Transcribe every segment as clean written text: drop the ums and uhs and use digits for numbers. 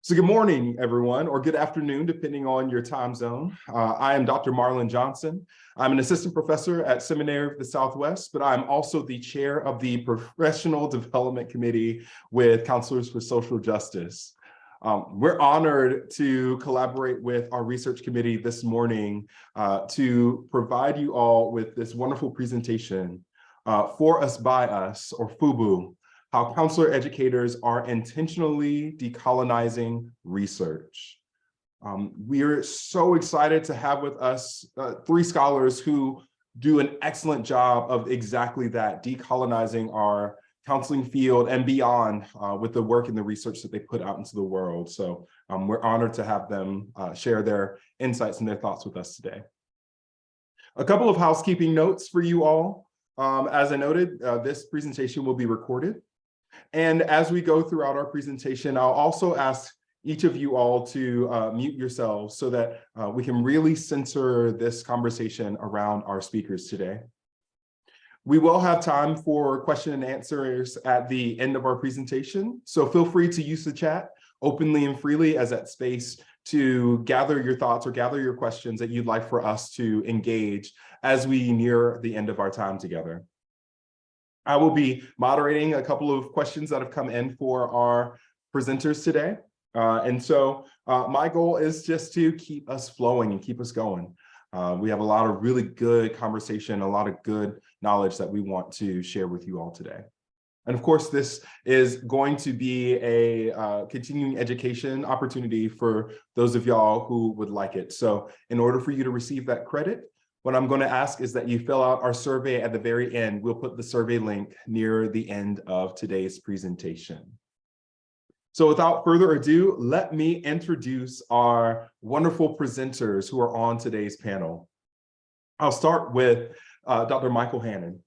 So good morning, everyone, or good afternoon, depending on your time zone. I am Dr. Marlon Johnson. I'm an assistant professor at Seminary of the Southwest, but I'm also the chair of the Professional Development Committee with Counselors for Social Justice. We're honored to collaborate with our research committee this morning to provide you all with this wonderful presentation, For Us, By Us, or FUBU, how counselor educators are intentionally decolonizing research. We are so excited to have with us three scholars who do an excellent job of exactly that, decolonizing our counseling field and beyond with the work and the research that they put out into the world. So we're honored to have them share their insights and their thoughts with us today. A couple of housekeeping notes for you all. As I noted, this presentation will be recorded. And as we go throughout our presentation, I'll also ask each of you all to mute yourselves so that we can really center this conversation around our speakers today. We will have time for question and answers at the end of our presentation, so feel free to use the chat openly and freely as that space to gather your thoughts or gather your questions that you'd like for us to engage as we near the end of our time together. I will be moderating a couple of questions that have come in for our presenters today. And so my goal is just to keep us flowing and keep us going. We have a lot of really good conversation, a lot of good knowledge that we want to share with you all today. And of course, this is going to be a continuing education opportunity for those of y'all who would like it. So in order for you to receive that credit, what I'm going to ask is that you fill out our survey at the very end. We'll put the survey link near the end of today's presentation. So without further ado, let me introduce our wonderful presenters who are on today's panel. I'll start with Dr. Michael Hannon.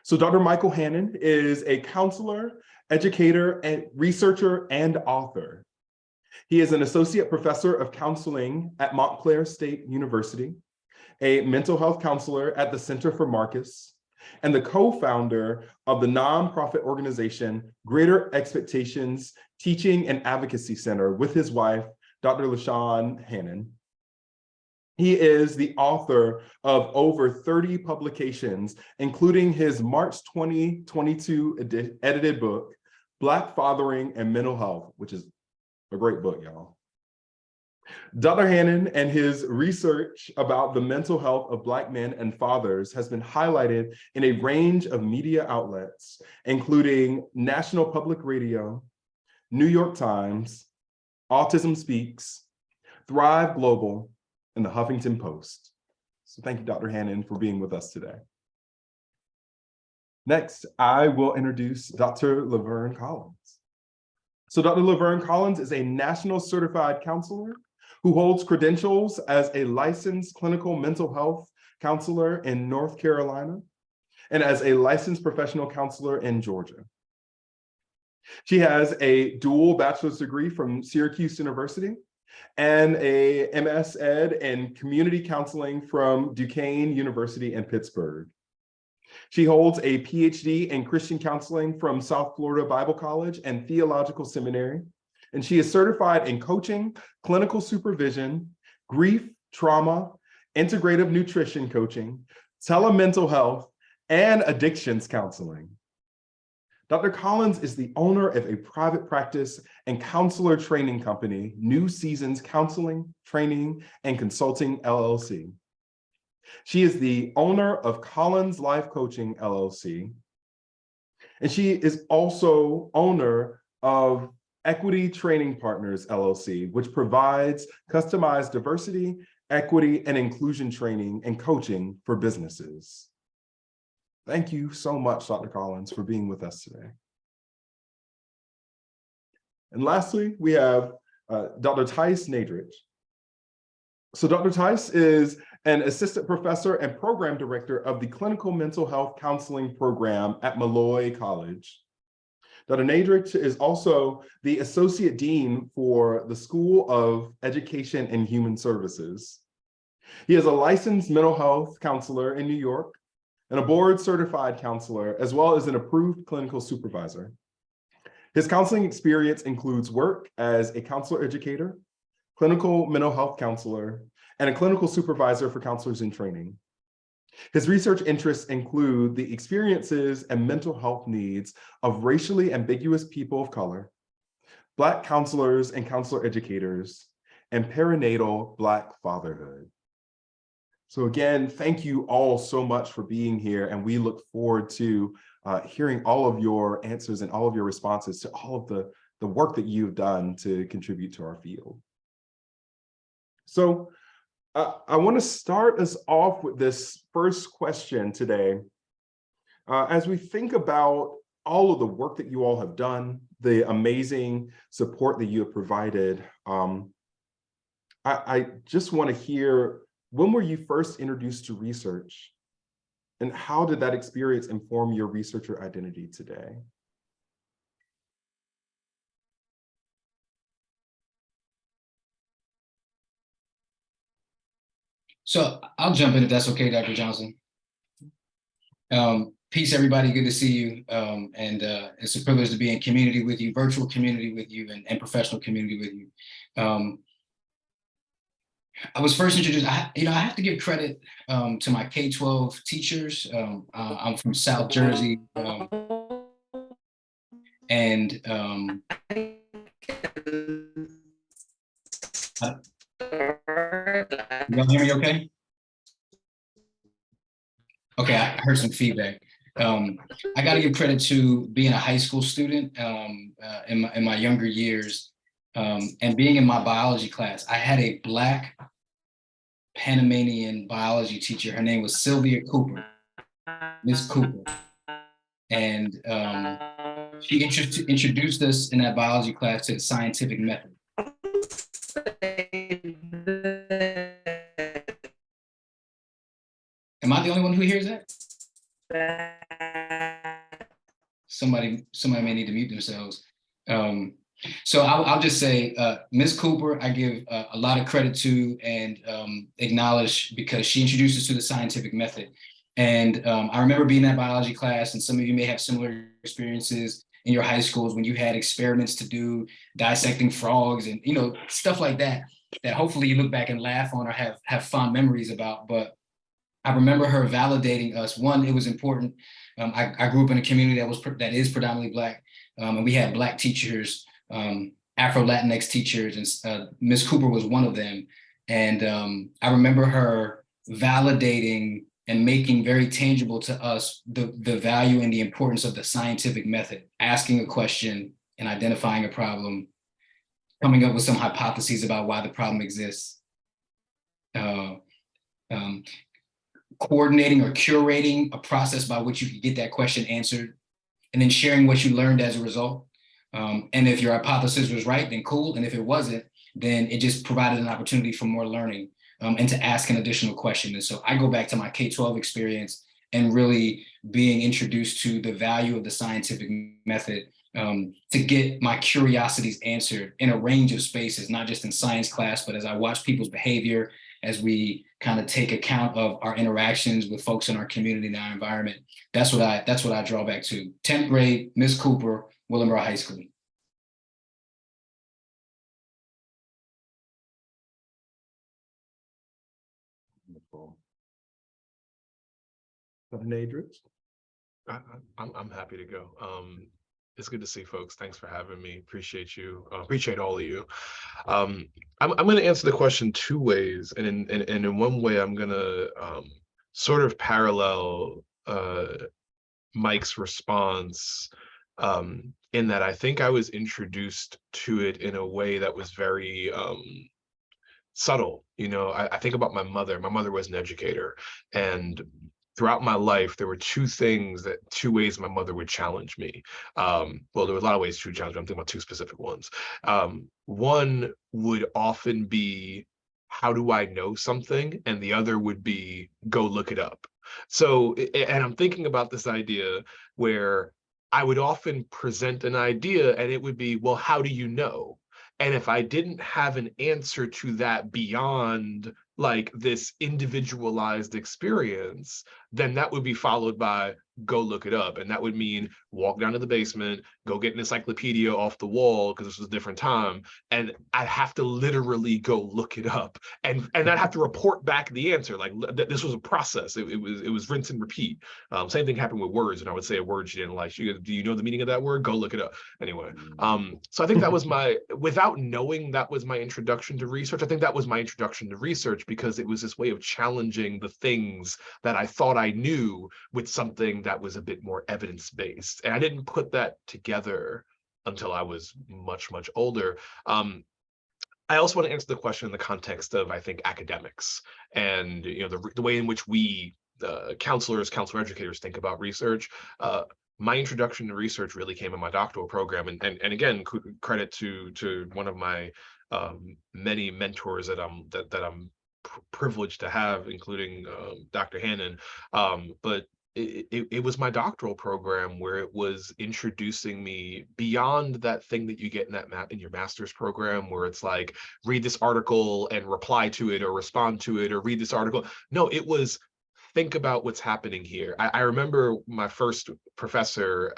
So Dr. Michael Hannon is a counselor, educator, and researcher and author. He is an associate professor of counseling at Montclair State University, a mental health counselor at the Center for Marcus, and the co-founder of the nonprofit organization Greater Expectations Teaching and Advocacy Center with his wife, Dr. LaShawn Hannon. He is the author of over 30 publications, including his March 2022 edited book, Black Fathering and Mental Health, which is a great book, y'all. Dr. Hannon and his research about the mental health of Black men and fathers has been highlighted in a range of media outlets, including National Public Radio, New York Times, Autism Speaks, Thrive Global, and the Huffington Post. So thank you, Dr. Hannon, for being with us today. Next, I will introduce Dr. Laverne Collins. So Dr. Laverne Collins is a national certified counselor who holds credentials as a licensed clinical mental health counselor in North Carolina and as a licensed professional counselor in Georgia. She has a dual bachelor's degree from Syracuse University and a MS Ed in community counseling from Duquesne University in Pittsburgh. She holds a PhD in Christian counseling from South Florida Bible College and Theological Seminary. And she is certified in coaching, clinical supervision, grief, trauma, integrative nutrition coaching, telemental health, and addictions counseling. Dr. Collins is the owner of a private practice and counselor training company, New Seasons Counseling, Training, and Consulting, LLC. She is the owner of Collins Life Coaching, LLC. And she is also owner of Equity Training Partners, LLC, which provides customized diversity, equity, and inclusion training and coaching for businesses. Thank you so much, Dr. Collins, for being with us today. And lastly, we have Dr. Tice Nadrich. So Dr. Tice is an assistant professor and program director of the Clinical Mental Health Counseling Program at Malloy College. Dr. Nadrich is also the Associate Dean for the School of Education and Human Services. He is a licensed mental health counselor in New York and a board certified counselor, as well as an approved clinical supervisor. His counseling experience includes work as a counselor educator, clinical mental health counselor, and a clinical supervisor for counselors in training. His research interests include the experiences and mental health needs of racially ambiguous people of color, Black counselors and counselor educators, and perinatal Black fatherhood. So again, thank you all so much for being here, and we look forward to hearing all of your answers and all of your responses to all of the work that you've done to contribute to our field. So I want to start us off with this first question today. As we think about all of the work that you all have done, the amazing support that you have provided, I just want to hear, when were you first introduced to research? And how did that experience inform your researcher identity today? So I'll jump in if that's okay, Dr. Johnson. Peace, everybody. Good to see you. And it's a privilege to be in community with you, virtual community with you, and professional community with you. I was first introduced, I have to give credit to my K-12 teachers. I'm from South Jersey. And y'all hear me okay? Okay, I heard some feedback. I got to give credit to being a high school student in my younger years, and being in my biology class. I had a Black Panamanian biology teacher. Her name was Sylvia Cooper, Miss Cooper, and she introduced us in that biology class to the scientific method. Am I the only one who hears that? Somebody may need to mute themselves. So I'll just say, Ms. Cooper, I give a lot of credit to and acknowledge, because she introduced us to the scientific method. And I remember being in that biology class, and some of you may have similar experiences in your high schools when you had experiments to do, dissecting frogs and stuff like that, that hopefully you look back and laugh on or have fond memories about. But I remember her validating us. One, it was important. I grew up in a community that is predominantly Black, and we had Black teachers, Afro-Latinx teachers, and Ms. Cooper was one of them. And I remember her validating and making very tangible to us the value and the importance of the scientific method, asking a question and identifying a problem, coming up with some hypotheses about why the problem exists, coordinating or curating a process by which you could get that question answered, and then sharing what you learned as a result. And if your hypothesis was right, then cool. And if it wasn't, then it just provided an opportunity for more learning and to ask an additional question. And so I go back to my K-12 experience and really being introduced to the value of the scientific method to get my curiosities answered in a range of spaces, not just in science class, but as I watch people's behavior, as we kind of take account of our interactions with folks in our community and our environment. That's what I draw back to. 10th grade, Miss Cooper, Willingboro High School. Wonderful. Nadrich? I'm happy to go. It's good to see folks. Thanks for having me. Appreciate you. Appreciate all of you. I'm going to answer the question two ways, and in one way, I'm going to sort of parallel Mike's response in that I think I was introduced to it in a way that was very subtle. I think about my mother. My mother was an educator, and throughout my life, there were two ways my mother would challenge me. Well, there were a lot of ways to challenge me. I'm thinking about two specific ones. One would often be, how do I know something? And the other would be, go look it up. So, and I'm thinking about this idea where I would often present an idea and it would be, well, how do you know? And if I didn't have an answer to that beyond like this individualized experience, then that would be followed by, go look it up. And that would mean walk down to the basement, go get an encyclopedia off the wall, because this was a different time. And I'd have to literally go look it up. And I'd have to report back the answer. Like, this was a process. It was rinse and repeat. Same thing happened with words. And I would say a word she didn't like. She goes, do you know the meaning of that word? Go look it up. Anyway, so I think that was without knowing that was my introduction to research, I think that was my introduction to research, because it was this way of challenging the things that I thought I knew with something that was a bit more evidence-based. And I didn't put that together until I was much, much older. I also want to answer the question in the context of, I think, academics and, you know, the way in which we, counselor educators, think about research. My introduction to research really came in my doctoral program, and again, credit to one of my many mentors that I'm privileged to have, including Dr. Hannon. But it was my doctoral program where it was introducing me beyond that thing that you get in your master's program, where it's like, read this article and reply to it or respond to it, or read this article. No, it was, think about what's happening here. I remember my first professor,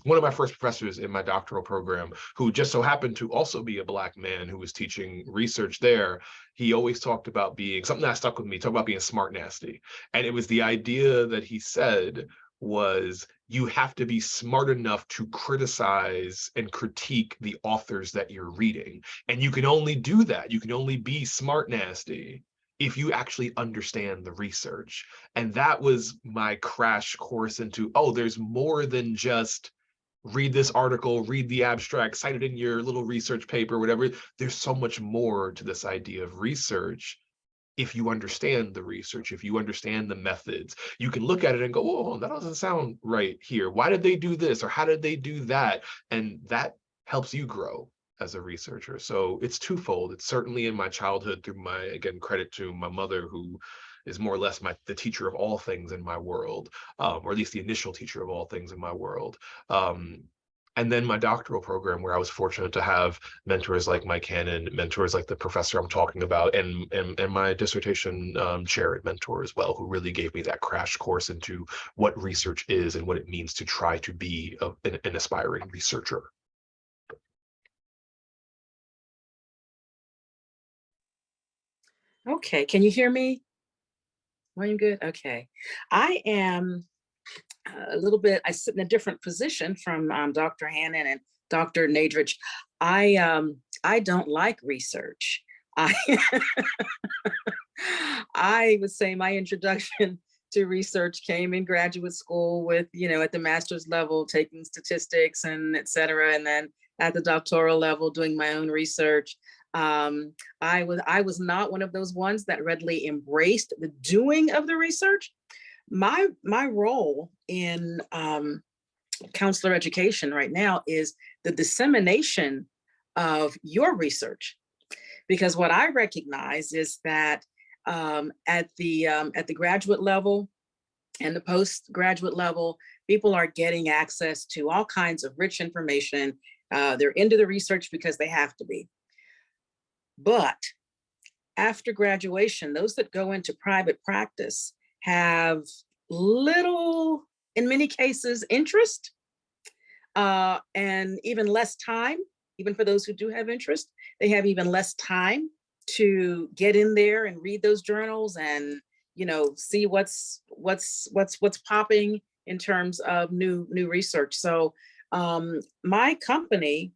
one of my first professors in my doctoral program, who just so happened to also be a Black man who was teaching research there. He always talked about being, something that stuck with me, talk about being smart nasty. And it was the idea that he said was, you have to be smart enough to criticize and critique the authors that you're reading. And you can only do that, you can only be smart nasty if you actually understand the research. And that was my crash course into, oh, there's more than just read this article, read the abstract, cite it in your little research paper, whatever. There's so much more to this idea of research. If you understand the research, if you understand the methods, you can look at it and go, oh, that doesn't sound right here. Why did they do this? Or how did they do that? And that helps you grow as a researcher. So it's twofold. It's certainly in my childhood through my, again, credit to my mother, who is more or less the teacher of all things in my world, or at least the initial teacher of all things in my world. And then my doctoral program, where I was fortunate to have mentors like Mike Hannon, mentors like the professor I'm talking about, and my dissertation chair mentor as well, who really gave me that crash course into what research is and what it means to try to be an aspiring researcher. Okay, can you hear me? Are you good? Okay. I am a little bit, I sit in a different position from Dr. Hannon and Dr. Nadrich. I don't like research. I would say my introduction to research came in graduate school with, you know, at the master's level, taking statistics and et cetera. And then at the doctoral level, doing my own research. I was not one of those ones that readily embraced the doing of the research. My role in counselor education right now is the dissemination of your research, because what I recognize is that at the graduate level and the postgraduate level, people are getting access to all kinds of rich information. They're into the research because they have to be. But after graduation, those that go into private practice have little, in many cases, interest, and even less time. Even for those who do have interest, they have even less time to get in there and read those journals and, you know, see what's popping in terms of new research. So my company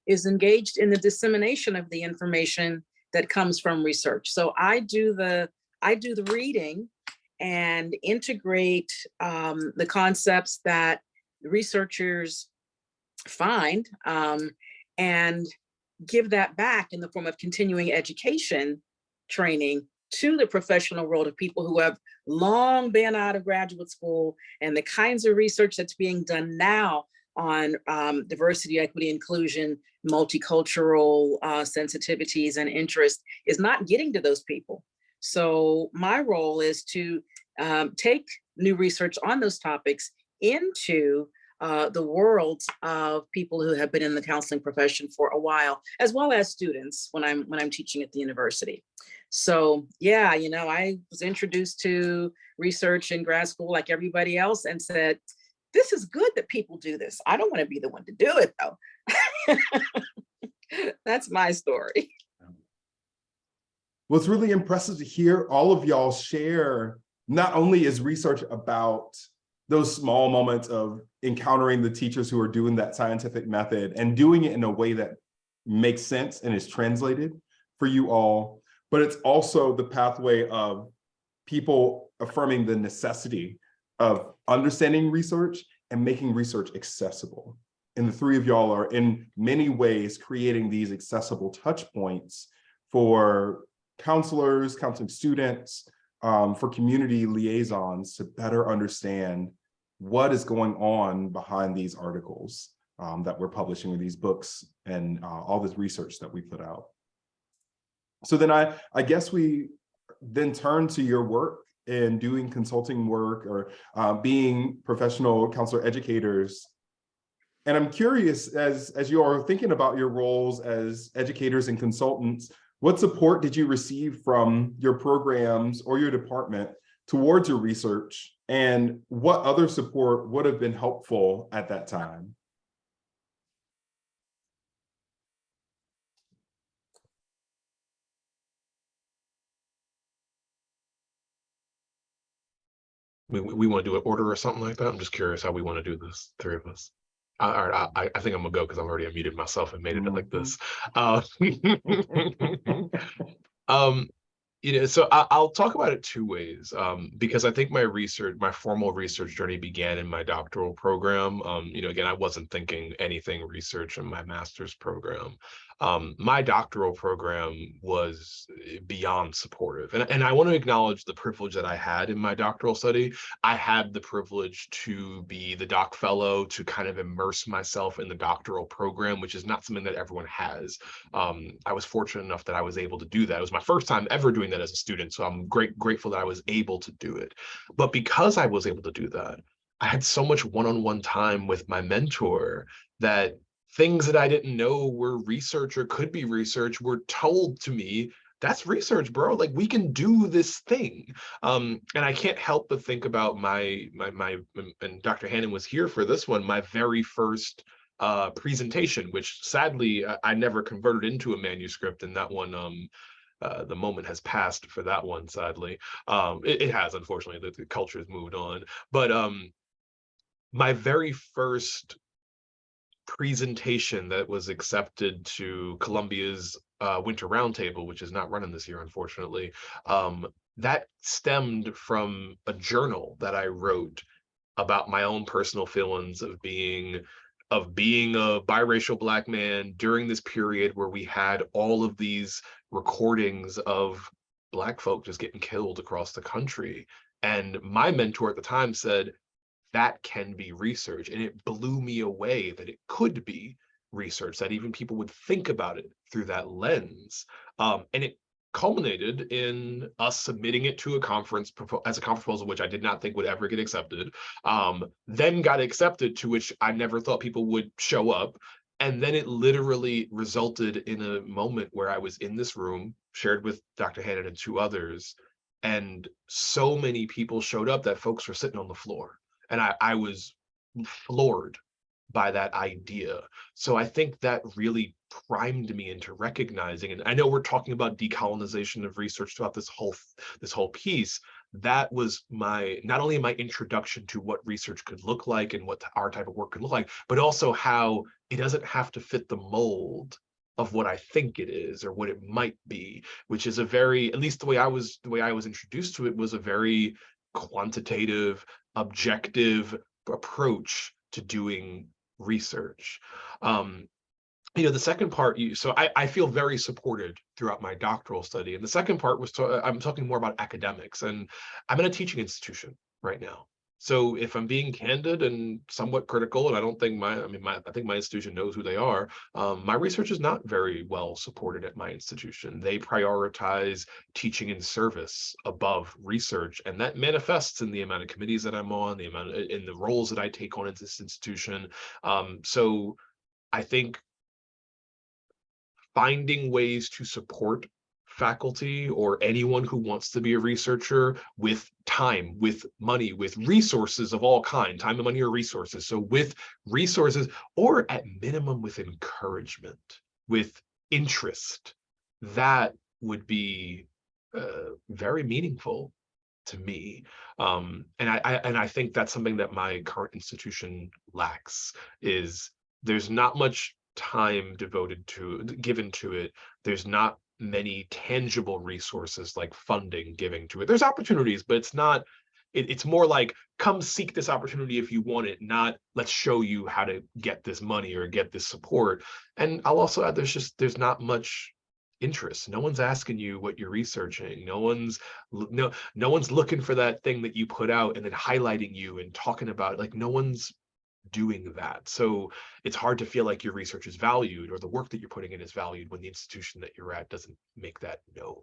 is engaged in the dissemination of the information that comes from research. So I do the reading and integrate the concepts that researchers find and give that back in the form of continuing education training to the professional world of people who have long been out of graduate school, and the kinds of research that's being done now on diversity, equity, inclusion, multicultural sensitivities and interests is not getting to those people. So my role is to take new research on those topics into the world of people who have been in the counseling profession for a while, as well as students when I'm teaching at the university. So yeah, you know, I was introduced to research in grad school like everybody else and said, this is good that people do this. I don't want to be the one to do it though. That's my story. Well, it's really impressive to hear all of y'all share. Not only is research about those small moments of encountering the teachers who are doing that scientific method and doing it in a way that makes sense and is translated for you all, but it's also the pathway of people affirming the necessity of understanding research and making research accessible. And the three of y'all are in many ways creating these accessible touch points for counselors, counseling students, for community liaisons to better understand what is going on behind these articles that we're publishing, with these books and all this research that we put out. So then I guess we then turn to your work in doing consulting work or being professional counselor educators. And I'm curious, as you are thinking about your roles as educators and consultants, what support did you receive from your programs or your department towards your research? And what other support would have been helpful at that time? We want to do an order or something like that. I'm just curious how we want to do this, three of us. All right, I think I'm gonna go because I've already unmuted myself and made it like this. You know, so I'll talk about it two ways, because I think my formal research journey began in my doctoral program. You know, again, I wasn't thinking anything research in my master's program. My doctoral program was beyond supportive. And I want to acknowledge the privilege that I had in my doctoral study. I had the privilege to be the doc fellow, to kind of immerse myself in the doctoral program, which is not something that everyone has. I was fortunate enough that I was able to do that. It was my first time ever doing that as a student, so I'm grateful that I was able to do it. But because I was able to do that, I had so much one-on-one time with my mentor that things that I didn't know were research or could be research were told to me. That's research, bro. Like, we can do this thing. And I can't help but think about my and Dr. Hannon was here for this one, my very first presentation, which sadly I never converted into a manuscript, and that one the moment has passed for that one, sadly. It has, unfortunately. The culture has moved on. But my very first presentation that was accepted to Columbia's Winter Roundtable, which is not running this year, unfortunately, that stemmed from a journal that I wrote about my own personal feelings of being a biracial Black man during this period where we had all of these recordings of Black folk just getting killed across the country. And my mentor at the time said, that can be research. And it blew me away that it could be research, that even people would think about it through that lens. And it culminated in us submitting it to a conference as a conference proposal, which I did not think would ever get accepted. Then got accepted, to which I never thought people would show up. And then it literally resulted in a moment where I was in this room, shared with Dr. Hannon and two others, and so many people showed up that folks were sitting on the floor. And I was floored by that idea. So I think that really primed me into recognizing, and I know we're talking about decolonization of research throughout this whole piece. That was not only my introduction to what research could look like and what our type of work could look like, but also how it doesn't have to fit the mold of what I think it is or what it might be, which is a very, at least the way I was introduced to it, was a very quantitative, objective approach to doing research. You know, the second part, so I feel very supported throughout my doctoral study. And the second part was, I'm talking more about academics, and I'm in a teaching institution right now. So if I'm being candid and somewhat critical, and I don't think I think my institution knows who they are, my research is not very well supported at my institution. They prioritize teaching and service above research, and that manifests in the amount of committees that I'm on, in the roles that I take on at this institution. So I think finding ways to support faculty or anyone who wants to be a researcher with time, with money, with resources of all kind, time and money or resources. So with resources, or at minimum with encouragement, with interest, that would be very meaningful to me. And I think that's something that my current institution lacks, is there's not much time given to it. There's not many tangible resources like funding giving to it. There's opportunities, but it's more like, come seek this opportunity if you want it, not let's show you how to get this money or get this support. And I'll also add, there's not much interest. No one's asking you what you're researching. No one's looking for that thing that you put out and then highlighting you and talking about it. Like, no one's doing that. So it's hard to feel like your research is valued or the work that you're putting in is valued when the institution that you're at doesn't make that known.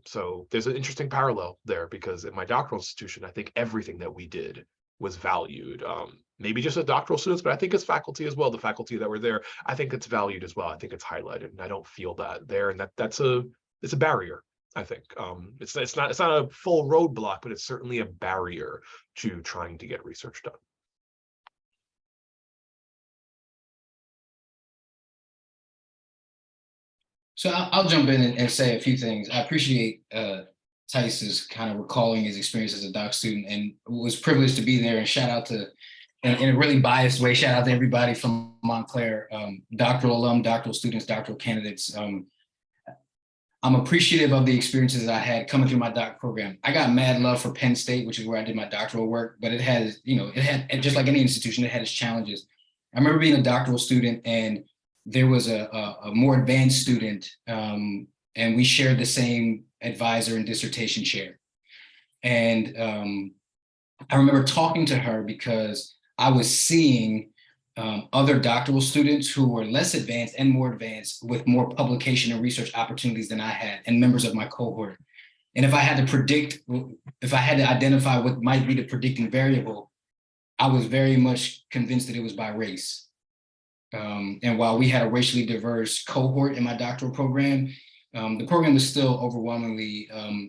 So there's an interesting parallel there, because in my doctoral institution, I think everything that we did was valued. Maybe just as doctoral students, but I think as faculty as well, the faculty that were there, I think it's valued as well. I think it's highlighted, and I don't feel that there. And it's a barrier. I think it's not a full roadblock, but it's certainly a barrier to trying to get research done. So I'll jump in and say a few things. I appreciate Tice's kind of recalling his experience as a doc student, and was privileged to be there. And shout out to, in a really biased way, shout out to everybody from Montclair, doctoral alum, doctoral students, doctoral candidates. I'm appreciative of the experiences I had coming through my doc program. I got mad love for Penn State, which is where I did my doctoral work, but it had just like any institution, it had its challenges. I remember being a doctoral student, and there was a more advanced student, and we shared the same advisor and dissertation chair. And I remember talking to her because I was seeing other doctoral students who were less advanced and more advanced with more publication and research opportunities than I had, and members of my cohort. And if I had to identify what might be the predicting variable, I was very much convinced that it was by race. And while we had a racially diverse cohort in my doctoral program, the program was still overwhelmingly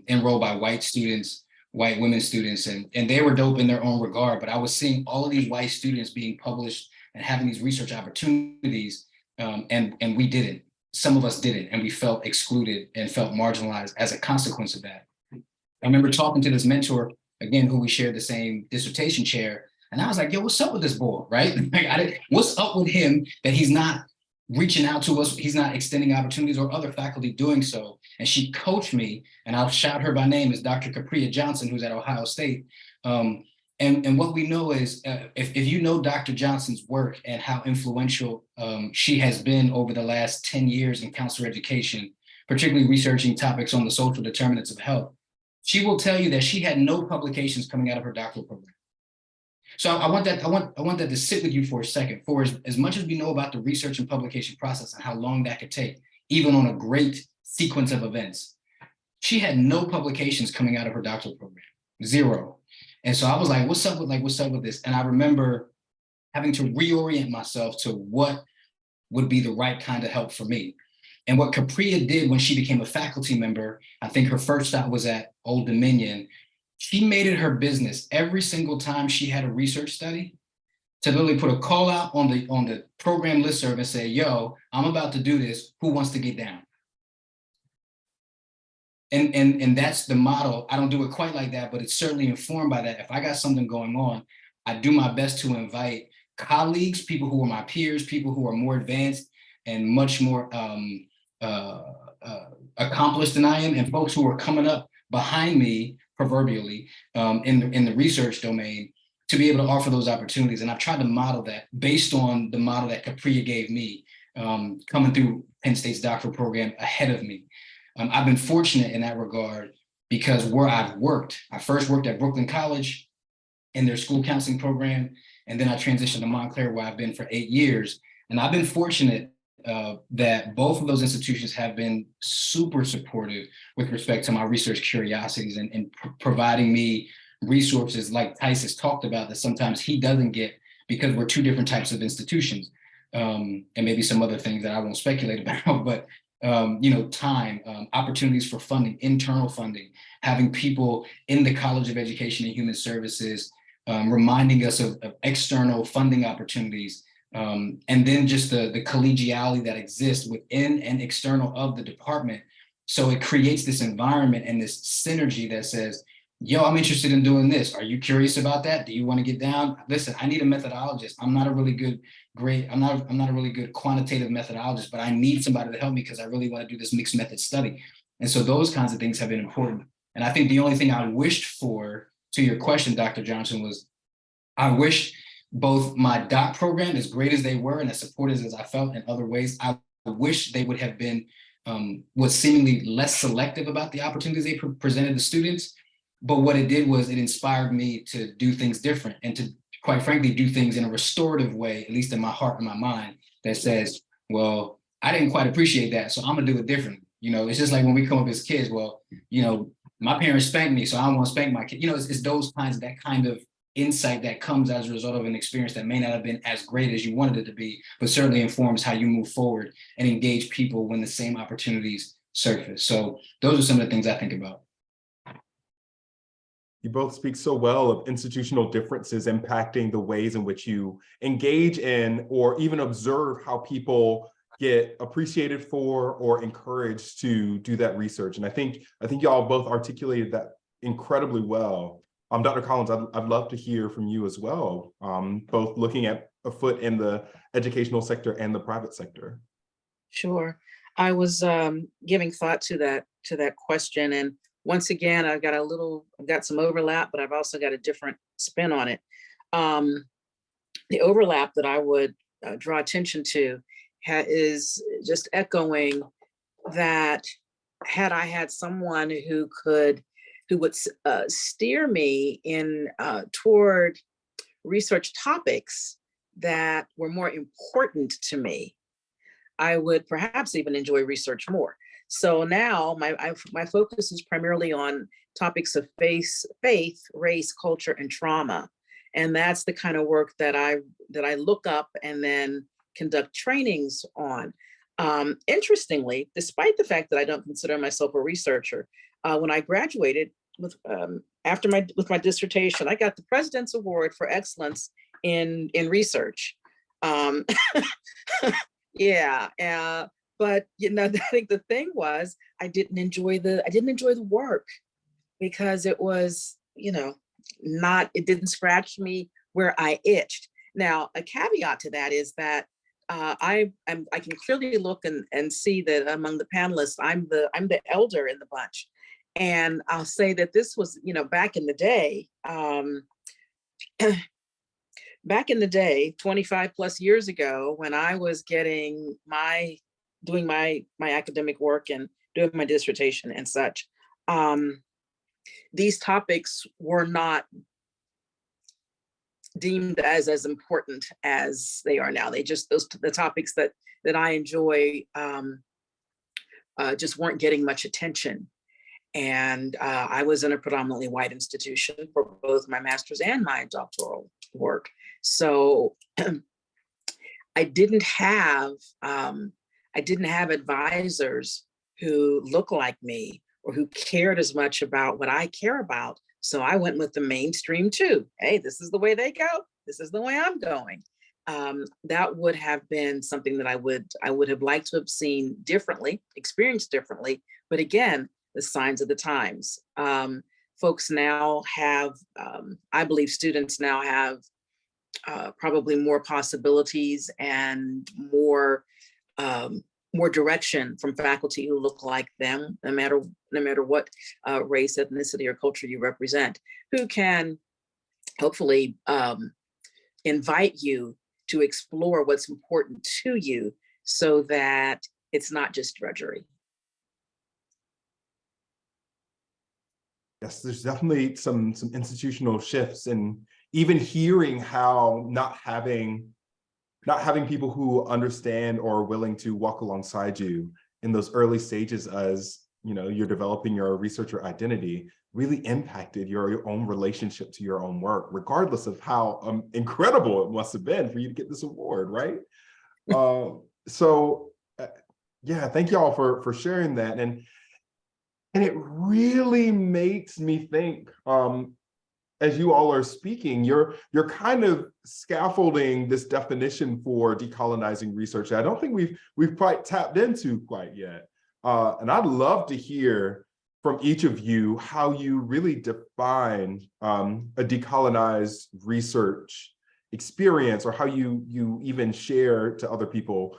enrolled by white students, white women students, and they were dope in their own regard. But I was seeing all of these white students being published and having these research opportunities, and we didn't. Some of us didn't, and we felt excluded and felt marginalized as a consequence of that. I remember talking to this mentor, again, who we shared the same dissertation chair, and I was like, yo, what's up with this boy, right? Like, what's up with him that he's not reaching out to us, he's not extending opportunities, or other faculty doing so? And she coached me, and I'll shout her by name, is Dr. Capria Johnson, who's at Ohio State. And what we know is, if you know Dr. Johnson's work and how influential she has been over the last 10 years in counselor education, particularly researching topics on the social determinants of health, she will tell you that she had no publications coming out of her doctoral program. So I want that to sit with you for a second. For as much as we know about the research and publication process and how long that could take, even on a great sequence of events, she had no publications coming out of her doctoral program, zero. And so I was like, what's up with this? And I remember having to reorient myself to what would be the right kind of help for me. And what Capria did when she became a faculty member, I think her first stop was at Old Dominion, she made it her business every single time she had a research study to literally put a call out on the program listserv and say, yo, I'm about to do this, who wants to get down? And that's the model. I don't do it quite like that, but it's certainly informed by that. If I got something going on, I do my best to invite colleagues, people who are my peers, people who are more advanced and much more accomplished than I am, and folks who are coming up behind me, proverbially, in the research domain, to be able to offer those opportunities. And I've tried to model that based on the model that Capria gave me, coming through Penn State's doctoral program ahead of me. I've been fortunate in that regard, because where I've worked, I first worked at Brooklyn College, in their school counseling program. And then I transitioned to Montclair, where I've been for 8 years. And I've been fortunate that both of those institutions have been super supportive with respect to my research curiosities and providing me resources like Tice has talked about that sometimes he doesn't get because we're two different types of institutions. And maybe some other things that I won't speculate about, but time, opportunities for funding, internal funding, having people in the College of Education and Human Services reminding us of external funding opportunities, and then just the collegiality that exists within and external of the department. So it creates this environment and this synergy that says, yo, I'm interested in doing this. Are you curious about that? Do you want to get down? Listen, I need a methodologist. I'm not a really good quantitative methodologist, but I need somebody to help me because I really want to do this mixed method study. And so those kinds of things have been important. And I think the only thing I wished for, to your question, Dr. Johnson, was I wish both my doc program, as great as they were and as supportive as I felt in other ways, I wish they would have been was seemingly less selective about the opportunities they presented to students. But what it did was it inspired me to do things different and to, quite frankly, do things in a restorative way, at least in my heart and my mind, that says, well, I didn't quite appreciate that, so I'm gonna do it differently. It's just like when we come up as kids, well, my parents spanked me, so I don't want to spank my kid. It's those kinds of, that kind of insight that comes as a result of an experience that may not have been as great as you wanted it to be, but certainly informs how you move forward and engage people when the same opportunities surface. So those are some of the things I think about. You both speak so well of institutional differences impacting the ways in which you engage in or even observe how people get appreciated for or encouraged to do that research. And I think y'all both articulated that incredibly well. Dr. Collins, I'd love to hear from you as well, both looking at a foot in the educational sector and the private sector. Sure. I was giving thought to that question, and once again, I've got some overlap, but I've also got a different spin on it. The overlap that I would draw attention to is just echoing that had I had someone who would steer me in toward research topics that were more important to me, I would perhaps even enjoy research more. So now my focus is primarily on topics of faith, race, culture, and trauma. And that's the kind of work that I look up and then conduct trainings on. Interestingly, despite the fact that I don't consider myself a researcher, when I graduated with my dissertation, I got the President's Award for Excellence in Research. Yeah. But I think the thing was I didn't enjoy the work because it was, it didn't scratch me where I itched. Now, a caveat to that is that I can clearly look and see that among the panelists, I'm the elder in the bunch. And I'll say that this was, back in the day, 25 plus years ago, when I was doing my academic work and doing my dissertation and such, these topics were not deemed as important as they are now. The topics that I enjoy just weren't getting much attention. And I was in a predominantly white institution for both my master's and my doctoral work. So I didn't have advisors who look like me or who cared as much about what I care about. So I went with the mainstream too. Hey, this is the way they go. This is the way I'm going. That would have been something that I would have liked to have seen differently, experienced differently. But again, the signs of the times. Folks now have, I believe students now have probably more possibilities and more direction from faculty who look like them, no matter what race, ethnicity, or culture you represent, who can hopefully invite you to explore what's important to you so that it's not just drudgery. Yes, there's definitely some institutional shifts in even hearing how not having people who understand or are willing to walk alongside you in those early stages as, you know, you're developing your researcher identity really impacted your own relationship to your own work, regardless of how incredible it must have been for you to get this award, right? Yeah, thank y'all for sharing that. And it really makes me think, as you all are speaking, you're kind of scaffolding this definition for decolonizing research that I don't think we've quite tapped into quite yet. And I'd love to hear from each of you how you really define a decolonized research experience, or how you even share to other people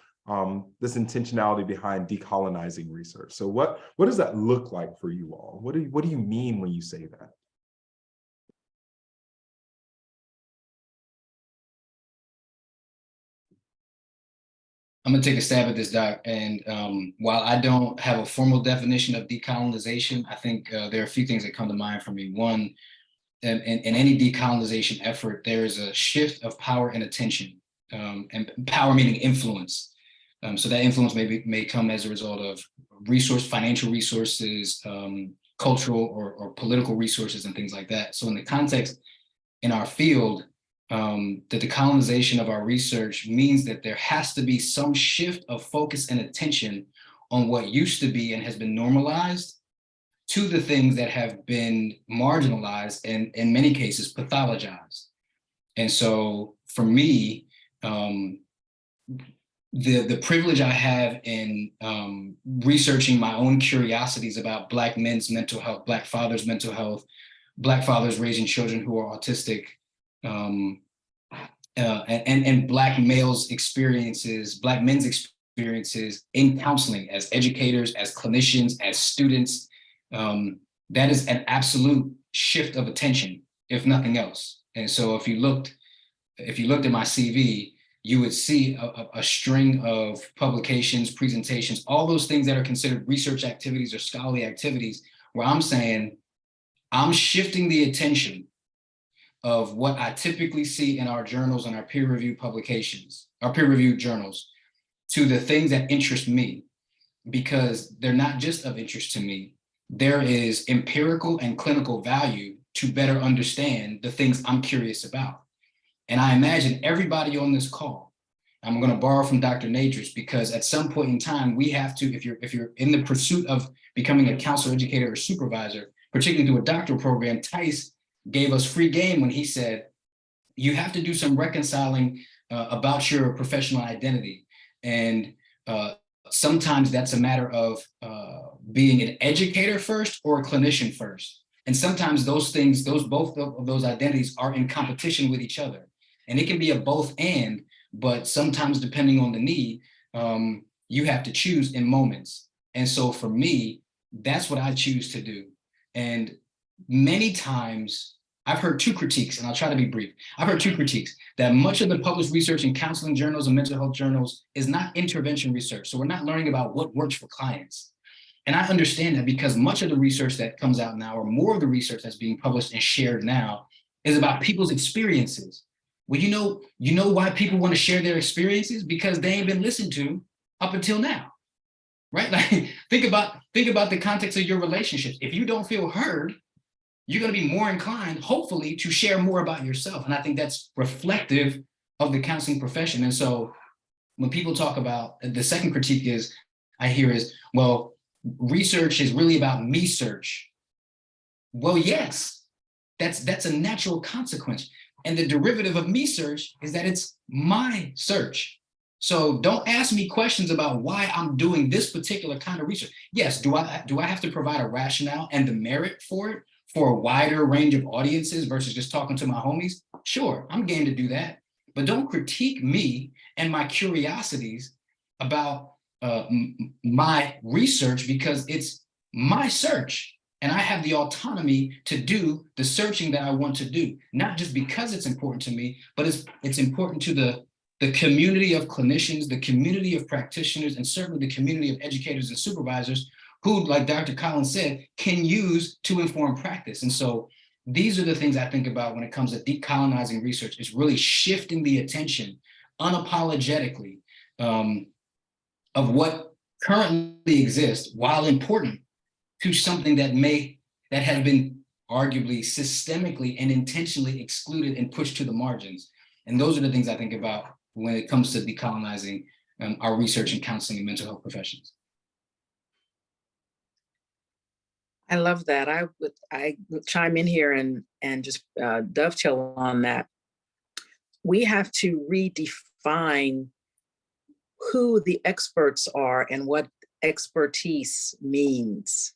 this intentionality behind decolonizing research. So what does that look like for you all? What do you mean when you say that? I'm gonna take a stab at this, Doc. And while I don't have a formal definition of decolonization, I think there are a few things that come to mind for me. One, in any decolonization effort, there is a shift of power and attention, and power meaning influence. So that influence may come as a result of financial resources, cultural or political resources, and things like that. So in the context in our field, the decolonization of our research means that there has to be some shift of focus and attention on what used to be and has been normalized to the things that have been marginalized and in many cases pathologized. And so for me, the privilege I have in researching my own curiosities about Black men's mental health, Black fathers' mental health, Black fathers raising children who are autistic, and Black males' experiences, Black men's experiences in counseling as educators, as clinicians, as students, that is an absolute shift of attention, if nothing else. And so if you looked at my CV, you would see a string of publications, presentations, all those things that are considered research activities or scholarly activities, where I'm saying, I'm shifting the attention of what I typically see in our journals and our peer-reviewed publications, our peer-reviewed journals, to the things that interest me, because they're not just of interest to me. There is empirical and clinical value to better understand the things I'm curious about. And I imagine everybody on this call, I'm going to borrow from Dr. Nadris, because at some point in time, we have to, if you're in the pursuit of becoming a counselor, educator, or supervisor, particularly through a doctoral program, Tice gave us free game when he said, you have to do some reconciling about your professional identity. And sometimes that's a matter of being an educator first or a clinician first. And sometimes those things, both of those identities are in competition with each other. And it can be a both and, but sometimes depending on the need, you have to choose in moments. And so for me, that's what I choose to do. And many times I've heard two critiques, and I'll try to be brief. I've heard two critiques, that much of the published research in counseling journals and mental health journals is not intervention research. So we're not learning about what works for clients. And I understand that, because much of the research that comes out now, or more of the research that's being published and shared now, is about people's experiences. Well, you know why people want to share their experiences? Because they ain't been listened to up until now, right? Like think about the context of your relationships. If you don't feel heard, you're going to be more inclined, hopefully, to share more about yourself. And I think that's reflective of the counseling profession. And so when people talk about, the second critique I hear is, well, research is really about me search. Well, yes, that's a natural consequence. And the derivative of me search is that it's my search. So don't ask me questions about why I'm doing this particular kind of research. Yes, do I have to provide a rationale and the merit for it for a wider range of audiences versus just talking to my homies? Sure, I'm game to do that. But don't critique me and my curiosities about my research, because it's my search. And I have the autonomy to do the searching that I want to do, not just because it's important to me, but it's important to the community of clinicians, the community of practitioners, and certainly the community of educators and supervisors who, like Dr. Collins said, can use to inform practice. And so these are the things I think about when it comes to decolonizing research, is really shifting the attention unapologetically of what currently exists, while important, to something that has been arguably systemically and intentionally excluded and pushed to the margins. And those are the things I think about when it comes to decolonizing our research and counseling and mental health professions. I love that. I would chime in here and just dovetail on that. We have to redefine who the experts are and what expertise means.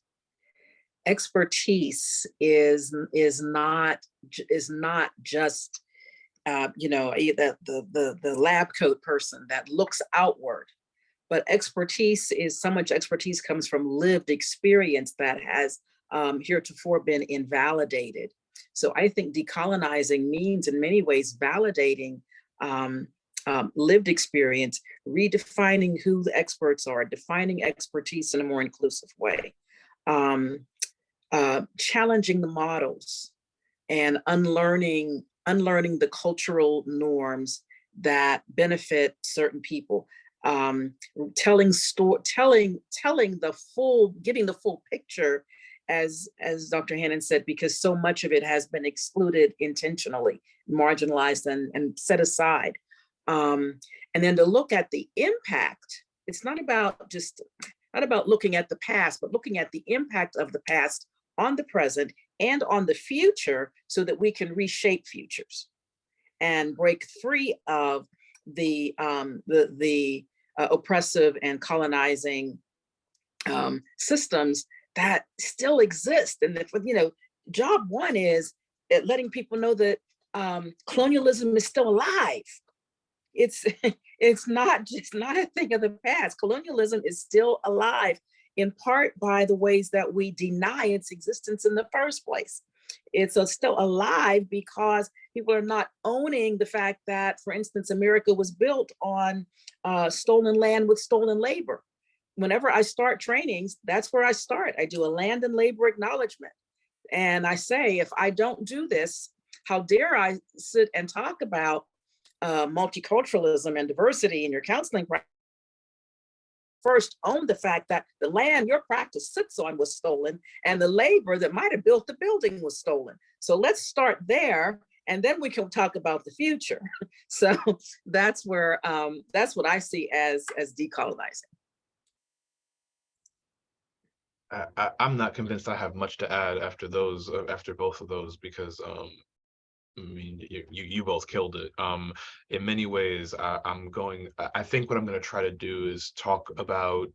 Expertise is not just the lab coat person that looks outward, but expertise is, so much expertise comes from lived experience that has heretofore been invalidated. So I think decolonizing means in many ways validating lived experience, redefining who the experts are, defining expertise in a more inclusive way, challenging the models and unlearning the cultural norms that benefit certain people, getting the full picture, as Dr. Hannon said, because so much of it has been excluded intentionally, marginalized and set aside. And then to look at the impact, it's not about looking at the past, but looking at the impact of the past on the present and on the future, so that we can reshape futures and break free of the oppressive and colonizing systems that still exist. And job one is letting people know that colonialism is still alive. It's not a thing of the past. Colonialism is still alive, in part by the ways that we deny its existence in the first place. It's still alive because people are not owning the fact that, for instance, America was built on stolen land with stolen labor. Whenever I start trainings, that's where I start. I do a land and labor acknowledgement. And I say, if I don't do this, how dare I sit and talk about multiculturalism and diversity in your counseling practice? First, own the fact that the land your practice sits on was stolen, and the labor that might have built the building was stolen. So let's start there, and then we can talk about the future. So that's what I see as decolonizing. I'm not convinced I have much to add after both of those, because I mean, you both killed it. In many ways, I think what I'm going to try to do is talk about,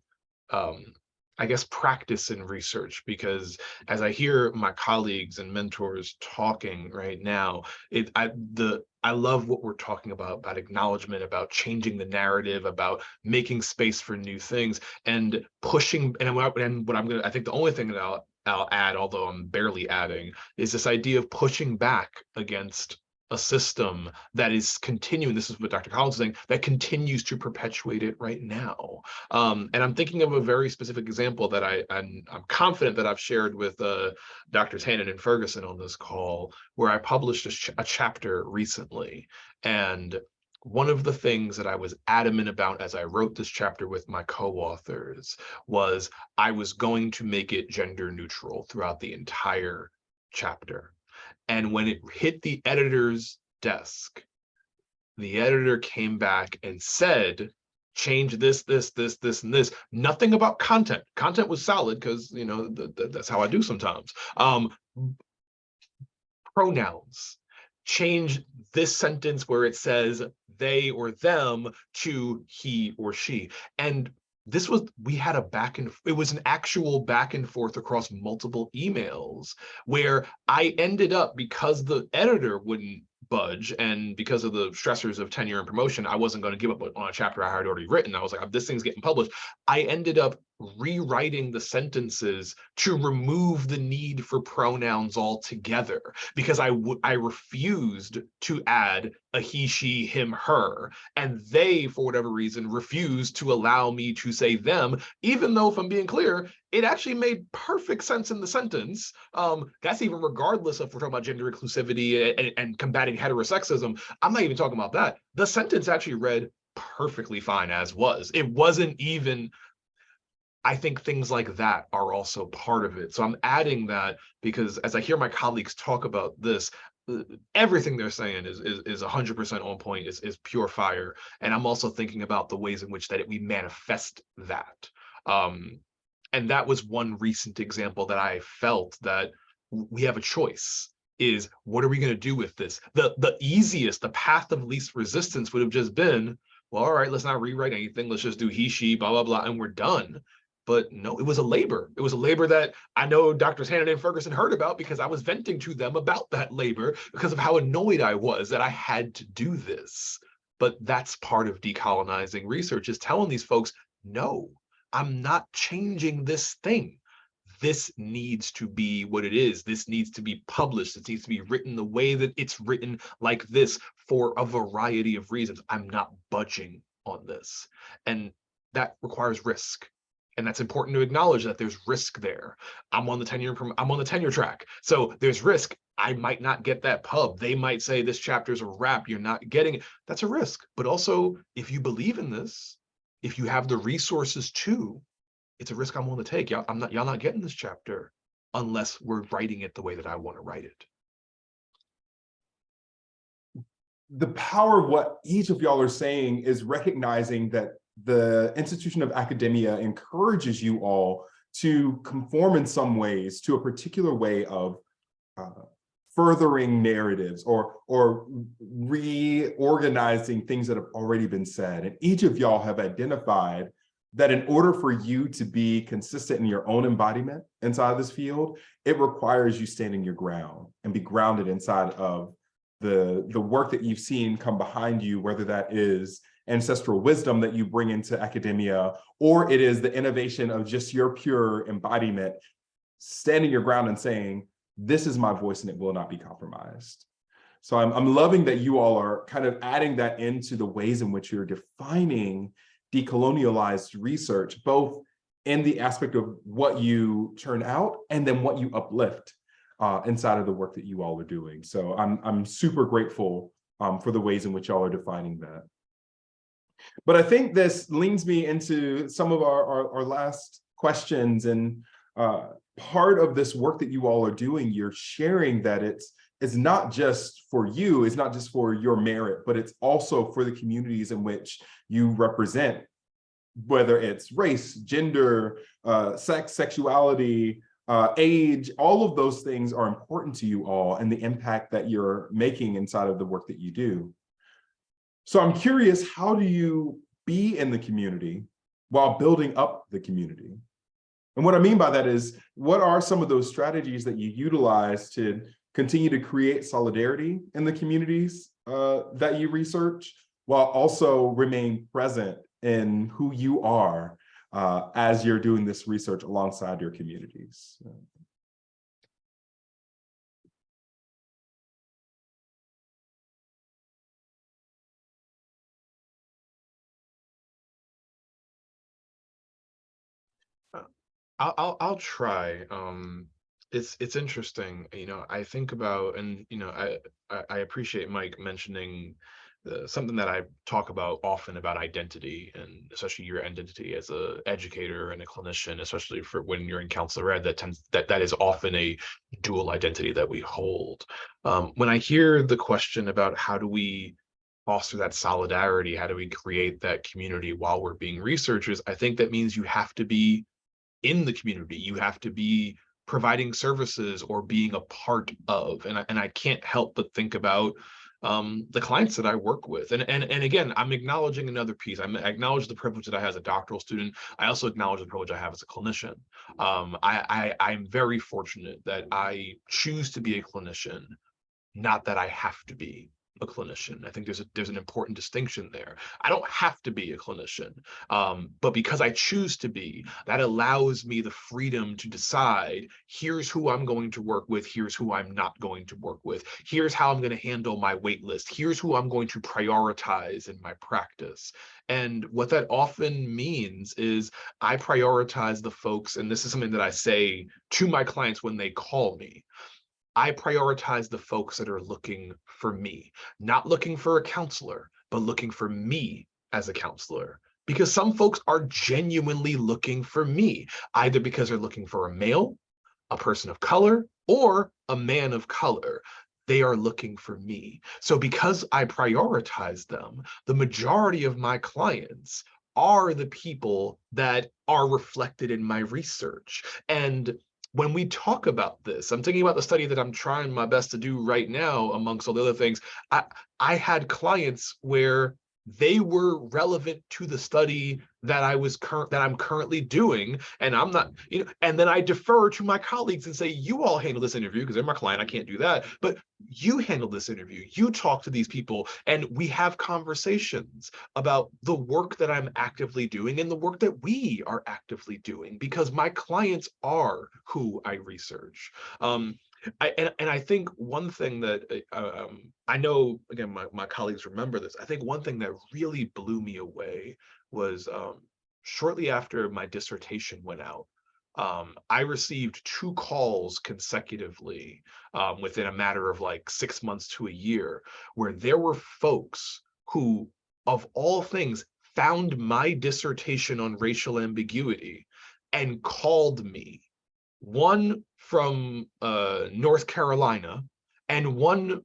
I guess, practice in research, because as I hear my colleagues and mentors talking right now, I love what we're talking about acknowledgement, about changing the narrative, about making space for new things, and pushing. And I think the only thing that I'll add, although I'm barely adding, is this idea of pushing back against a system that is continuing. This is what Dr. Collins is saying, that continues to perpetuate it right now. And I'm thinking of a very specific example that I'm confident that I've shared with Drs. Hannon and Ferguson on this call, where I published a chapter recently. And one of the things that I was adamant about as I wrote this chapter with my co-authors was I was going to make it gender neutral throughout the entire chapter. And when it hit the editor's desk, the editor came back and said, change this, and this. Nothing about content. Content was solid, because that's how I do sometimes. Pronouns. Change this sentence where it says they or them to he or she. And we had it was an actual back and forth across multiple emails, where I ended up, because the editor wouldn't budge, and because of the stressors of tenure and promotion, I wasn't going to give up on a chapter I had already written. I was like, this thing's getting published. I ended up rewriting the sentences to remove the need for pronouns altogether, because I refused to add a he, she, him, her, and they, for whatever reason, refused to allow me to say them, even though, if I'm being clear, it actually made perfect sense in the sentence. That's even regardless of if we're talking about gender inclusivity and combating heterosexism. I'm not even talking about that. The sentence actually read perfectly fine as was. It wasn't even, I think things like that are also part of it. So I'm adding that because as I hear my colleagues talk about this, everything they're saying is 100% on point, is pure fire. And I'm also thinking about the ways in which that we manifest that. And that was one recent example that I felt that we have a choice. Is what are we going to do with this? The easiest, the path of least resistance would have just been, well, all right, let's not rewrite anything. Let's just do he, she, blah, blah, blah, and we're done. But no, it was a labor. It was a labor that I know Drs. Hannon and Ferguson heard about because I was venting to them about that labor because of how annoyed I was that I had to do this. But that's part of decolonizing research, is telling these folks, no, I'm not changing this thing. This needs to be what it is. This needs to be published. It needs to be written the way that it's written, like this, for a variety of reasons. I'm not budging on this. And that requires risk. And that's important to acknowledge that there's risk there. I'm on the tenure track. So there's risk. I might not get that pub. They might say this chapter's a wrap. You're not getting it. That's a risk. But also, if you believe in this, if you have the resources to, it's a risk I'm willing to take. Y'all not getting this chapter unless we're writing it the way that I want to write it. The power of what each of y'all are saying is recognizing that the institution of academia encourages you all to conform in some ways to a particular way of furthering narratives or reorganizing things that have already been said. And each of y'all have identified that in order for you to be consistent in your own embodiment inside of this field, it requires you standing your ground and be grounded inside of the work that you've seen come behind you, whether that is ancestral wisdom that you bring into academia, or it is the innovation of just your pure embodiment, standing your ground and saying, this is my voice and it will not be compromised. So I'm loving that you all are kind of adding that into the ways in which you're defining decolonialized research, both in the aspect of what you turn out and then what you uplift inside of the work that you all are doing. So I'm super grateful for the ways in which y'all are defining that. But I think this leads me into some of our last questions. And part of this work that you all are doing, you're sharing that it's not just for you, it's not just for your merit, but it's also for the communities in which you represent, whether it's race, gender, sex, sexuality, age, all of those things are important to you all and the impact that you're making inside of the work that you do. So I'm curious, how do you be in the community while building up the community? And what I mean by that is, what are some of those strategies that you utilize to continue to create solidarity in the communities that you research, while also remain present in who you are as you're doing this research alongside your communities? I'll try. It's interesting. You know, I think about, and you know, I appreciate Mike mentioning something that I talk about often about identity, and especially your identity as a educator and a clinician, especially for when you're in counselor ed, that is often a dual identity that we hold. When I hear the question about how do we foster that solidarity, how do we create that community while we're being researchers, I think that means you have to be in the community. You have to be providing services or being a part of. And I can't help but think about the clients that I work with. And again, I'm acknowledging another piece. I acknowledge the privilege that I have as a doctoral student. I also acknowledge the privilege I have as a clinician. I'm very fortunate that I choose to be a clinician, not that I have to be. a clinician. I think there's an important distinction there. I don't have to be a clinician, but because I choose to be, that allows me the freedom to decide, here's who I'm going to work with, here's who I'm not going to work with, here's how I'm going to handle my wait list, here's who I'm going to prioritize in my practice. And what that often means is I prioritize the folks, and this is something that I say to my clients when they call me. I prioritize the folks that are looking for me, not looking for a counselor, but looking for me as a counselor. Because some folks are genuinely looking for me, either because they're looking for a male, a person of color, or a man of color. They are looking for me. So because I prioritize them, the majority of my clients are the people that are reflected in my research. And when we talk about this, I'm thinking about the study that I'm trying my best to do right now, amongst all the other things. I had clients where they were relevant to the study that I'm currently doing, and I'm not, and then I defer to my colleagues and say, you all handle this interview because they're my client, I can't do that, but you handle this interview, you talk to these people, and we have conversations about the work that I'm actively doing and the work that we are actively doing, because my clients are who I research. I think one thing that I know, again, my colleagues remember this. I think one thing that really blew me away was shortly after my dissertation went out, I received 2 calls consecutively within a matter of like 6 months to a year, where there were folks who, of all things, found my dissertation on racial ambiguity and called me. One from North Carolina and one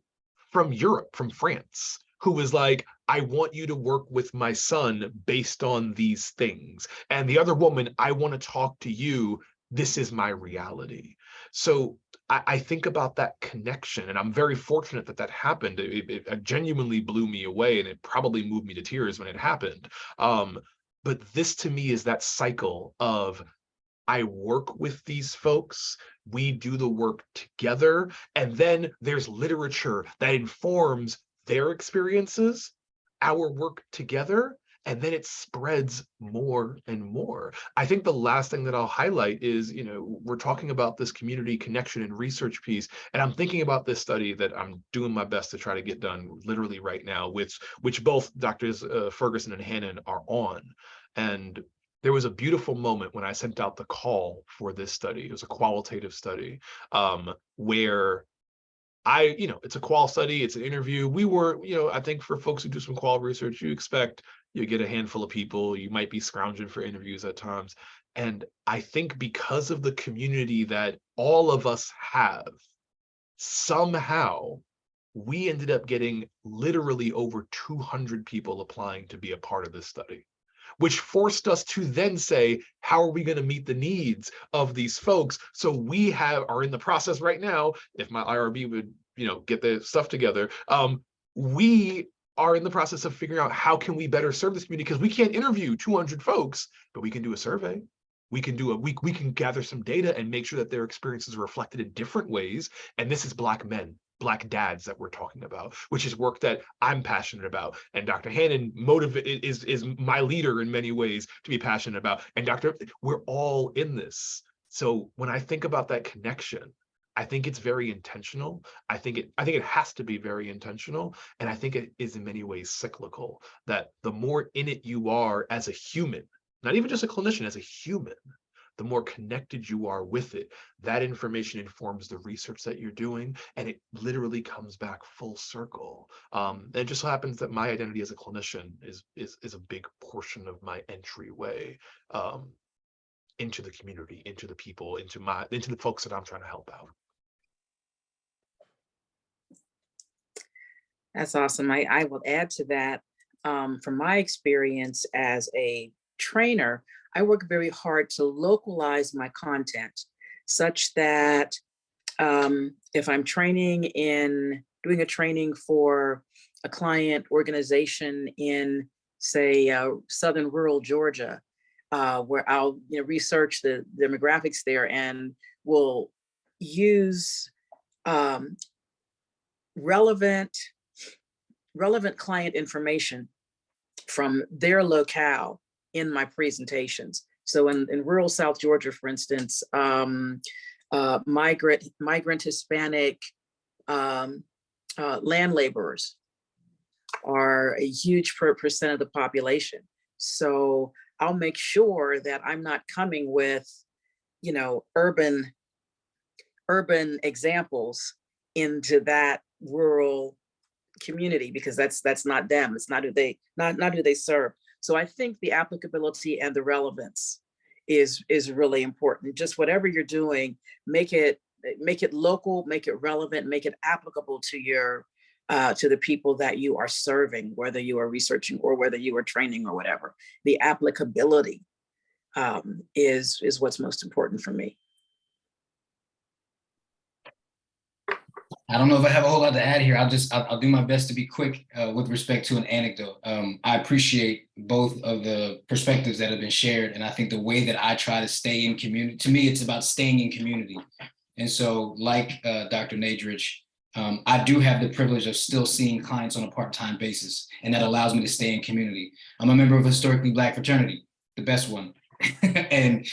from Europe, from France, who was like, I want you to work with my son based on these things. And the other woman, I want to talk to you. This is my reality. So I think about that connection, and I'm very fortunate that that happened. It genuinely blew me away, and it probably moved me to tears when it happened. But this to me is that cycle of, I work with these folks, we do the work together, and then there's literature that informs their experiences, our work together, and then it spreads more and more. I think the last thing that I'll highlight is, we're talking about this community connection and research piece, and I'm thinking about this study that I'm doing my best to try to get done literally right now, which both Drs. Ferguson and Hannon are on. And there was a beautiful moment when I sent out the call for this study. It was a qualitative study where it's a qual study, it's an interview. We were, I think for folks who do some qual research, you expect you get a handful of people, you might be scrounging for interviews at times. And I think because of the community that all of us have, somehow we ended up getting literally over 200 people applying to be a part of this study, which forced us to then say, how are we going to meet the needs of these folks? So we are in the process right now, if my IRB would, get the stuff together, we are in the process of figuring out how can we better serve this community, because we can't interview 200 folks, but we can do a survey. We can we can gather some data and make sure that their experiences are reflected in different ways. And this is Black men, Black dads that we're talking about, which is work that I'm passionate about. And Dr. Hannon is my leader in many ways to be passionate about. And we're all in this. So when I think about that connection, I think it's very intentional. I think it has to be very intentional. And I think it is in many ways cyclical, that the more in it you are as a human, not even just a clinician, as a human, the more connected you are with it. That information informs the research that you're doing, and it literally comes back full circle. And it just so happens that my identity as a clinician is a big portion of my entryway into the community, into the people, into the folks that I'm trying to help out. That's awesome. I will add to that. From my experience as a trainer, I work very hard to localize my content such that if I'm doing a training for a client organization in, say, southern rural Georgia, where I'll research the demographics there and will use relevant relevant client information from their locale in my presentations. So in rural South Georgia, for instance, migrant Hispanic land laborers are a huge percent of the population. So I'll make sure that I'm not coming with, you know, urban examples into that rural community, because that's not them. It's not who they who they serve. So I think the applicability and the relevance is really important. Just whatever you're doing, make it local, make it relevant, make it applicable to your to the people that you are serving, whether you are researching or whether you are training or whatever. The applicability is what's most important for me. I don't know if I have a whole lot to add here. I'll do my best to be quick with respect to an anecdote. I appreciate both of the perspectives that have been shared. And I think the way that I try to stay in community, to me, it's about staying in community. And so like Dr. Nadrich, I do have the privilege of still seeing clients on a part-time basis, and that allows me to stay in community. I'm a member of a historically Black fraternity, the best one. And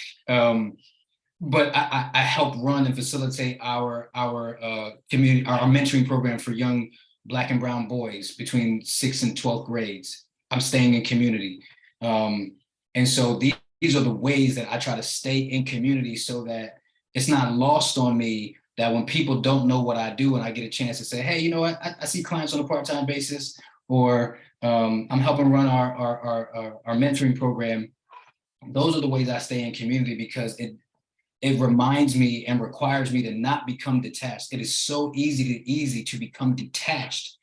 but I help run and facilitate our community, our mentoring program for young Black and brown boys between 6th and 12th grades. I'm staying in community. And so these are the ways that I try to stay in community, so that it's not lost on me that when people don't know what I do and I get a chance to say, hey, you know what, I see clients on a part-time basis, or I'm helping run our mentoring program. Those are the ways I stay in community, because it reminds me and requires me to not become detached. It is so easy to become detached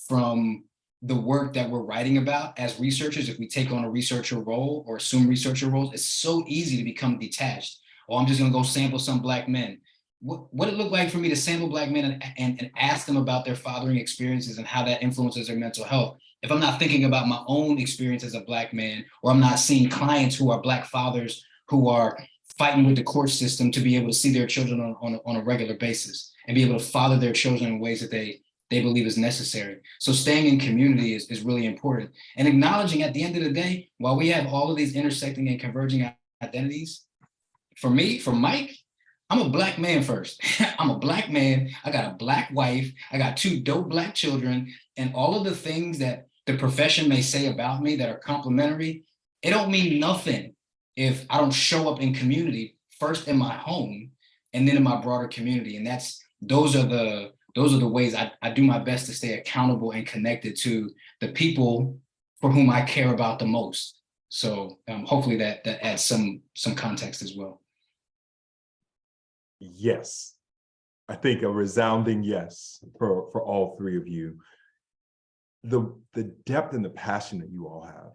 from the work that we're writing about as researchers. If we take on a researcher role or assume researcher roles, it's so easy to become detached. Oh, I'm just gonna go sample some Black men. What it look like for me to sample Black men and ask them about their fathering experiences and how that influences their mental health, if I'm not thinking about my own experience as a Black man, or I'm not seeing clients who are Black fathers who are fighting with the court system to be able to see their children on a regular basis and be able to father their children in ways that they believe is necessary. So staying in community is really important. And acknowledging at the end of the day, while we have all of these intersecting and converging identities, for me, for Mike, I'm a Black man first. I'm a Black man. I got a Black wife. I got 2 dope Black children. And all of the things that the profession may say about me that are complimentary, it don't mean nothing if I don't show up in community, first in my home and then in my broader community. And those are the ways I do my best to stay accountable and connected to the people for whom I care about the most. So hopefully that adds some context as well. Yes, I think a resounding yes for all 3 of you. The depth and the passion that you all have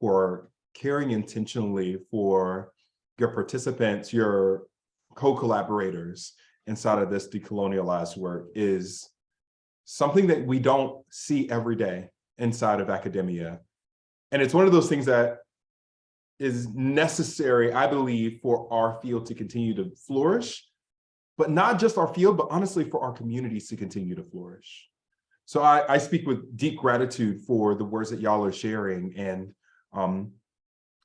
for caring intentionally for your participants, your co-collaborators inside of this decolonialized work is something that we don't see every day inside of academia. And it's one of those things that is necessary, I believe, for our field to continue to flourish, but not just our field, but honestly for our communities to continue to flourish. So I speak with deep gratitude for the words that y'all are sharing. And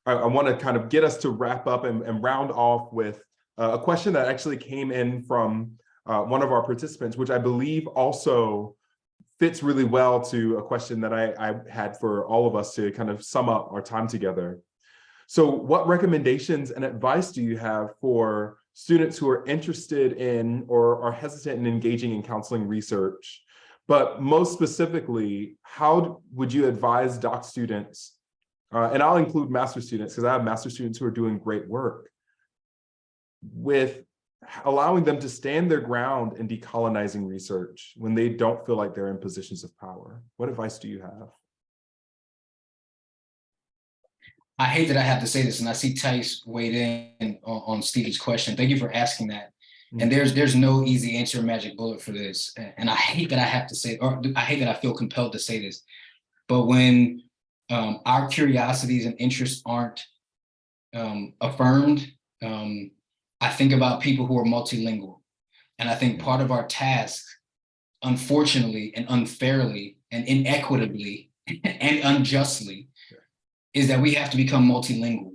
I want to kind of get us to wrap up and round off with a question that actually came in from one of our participants, which I believe also fits really well to a question that I had for all of us to kind of sum up our time together. So what recommendations and advice do you have for students who are interested in or are hesitant in engaging in counseling research? But most specifically, how would you advise doc students, and I'll include master's students because I have master's students who are doing great work, with allowing them to stand their ground in decolonizing research when they don't feel like they're in positions of power? What advice do you have? I hate that I have to say this, and I see Tice weighed in on Stevie's question. Thank you for asking that. And there's no easy answer or magic bullet for this. And I hate that I have to say, or I hate that I feel compelled to say this, but when our curiosities and interests aren't affirmed, I think about people who are multilingual. And I think part of our task, unfortunately and unfairly, and inequitably and unjustly is that we have to become multilingual.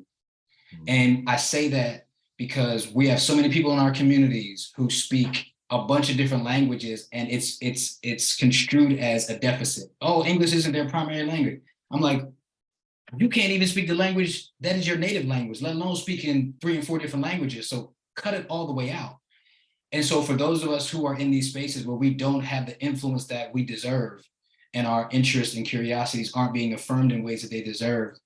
And I say that because we have so many people in our communities who speak a bunch of different languages, and it's construed as a deficit. Oh, English isn't their primary language. I'm like, you can't even speak the language that is your native language, let alone speaking 3 and 4 different languages. So cut it all the way out. And so for those of us who are in these spaces where we don't have the influence that we deserve, and our interests and curiosities aren't being affirmed in ways that they deserve,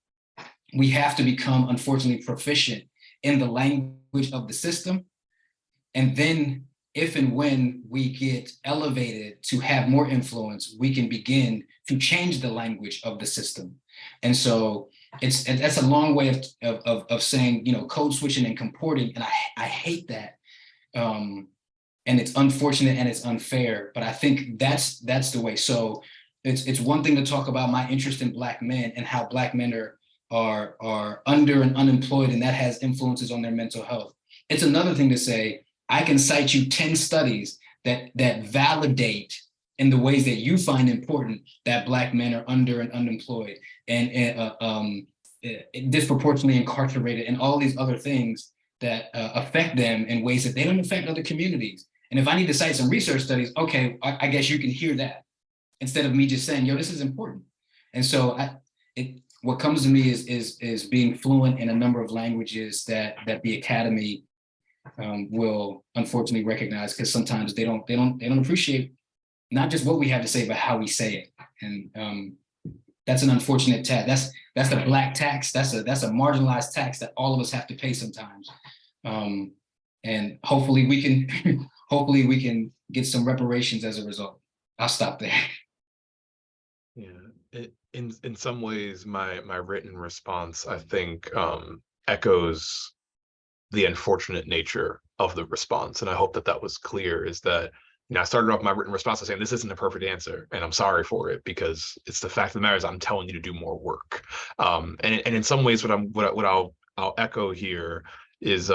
we have to become, unfortunately, proficient in the language of the system. And then if and when we get elevated to have more influence, we can begin to change the language of the system. And so that's a long way of saying, you know, code switching and comporting. And I hate that. And it's unfortunate and it's unfair, but I think that's the way. So it's one thing to talk about my interest in Black men and how Black men are under and unemployed, and that has influences on their mental health. It's another thing to say, I can cite you 10 studies that validate in the ways that you find important that Black men are under and unemployed and disproportionately incarcerated and all these other things that affect them in ways that they don't affect other communities. And if I need to cite some research studies, okay, I guess you can hear that instead of me just saying, yo, this is important. And so what comes to me is being fluent in a number of languages that the academy will unfortunately recognize, because sometimes they don't appreciate not just what we have to say, but how we say it. And that's an unfortunate tax. That's the Black tax. That's a marginalized tax that all of us have to pay sometimes. And hopefully we can get some reparations as a result. I'll stop there. Yeah, in some ways, my written response, I think, echoes the unfortunate nature of the response, and I hope that was clear. Is that, you know, I started off my written response by saying this isn't a perfect answer, and I'm sorry for it, because it's the fact of the matter is I'm telling you to do more work. And in some ways, what I'll echo here is